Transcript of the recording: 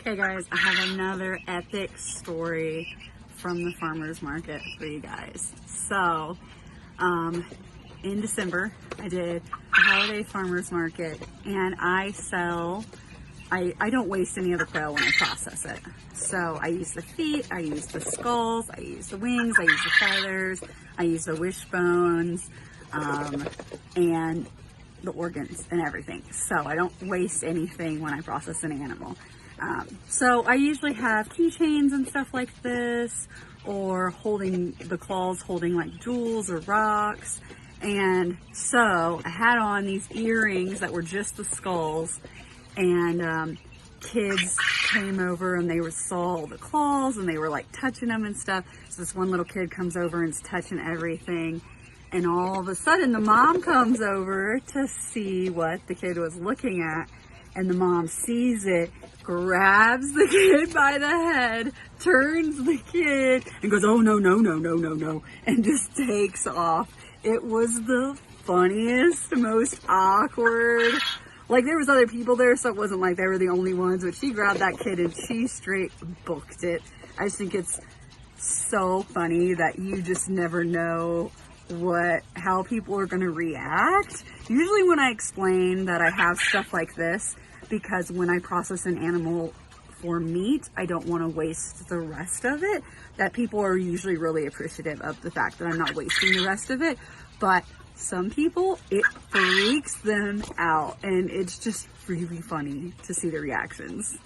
Okay guys, I have another epic story from the farmer's market for you guys. So, in December, I did a holiday farmer's market and I don't waste any of the quail when I process it. So I use the feet, I use the skulls, I use the wings, I use the feathers, I use the wishbones, and the organs and everything. So I don't waste anything when I process an animal. So I usually have keychains and stuff like this, or holding the claws, holding like jewels or rocks. And so I had on these earrings that were just the skulls, and kids came over and they saw the claws and they were like touching them and stuff. So this one little kid comes over and is touching everything. And all of a sudden the mom comes over to see what the kid was looking at. And the mom sees it, grabs the kid by the head, turns the kid, and goes, "Oh, no, no, no, no, no, no," and just takes off. It was the funniest, most awkward. Like, there was other people there, so it wasn't like they were the only ones, but she grabbed that kid and she straight booked it. I just think it's so funny that you just never know how people are going to react. Usually when I explain that I have stuff like this, because when I process an animal for meat, I don't want to waste the rest of it, that people are usually really appreciative of the fact that I'm not wasting the rest of it. But some people, it freaks them out, and it's just really funny to see the reactions.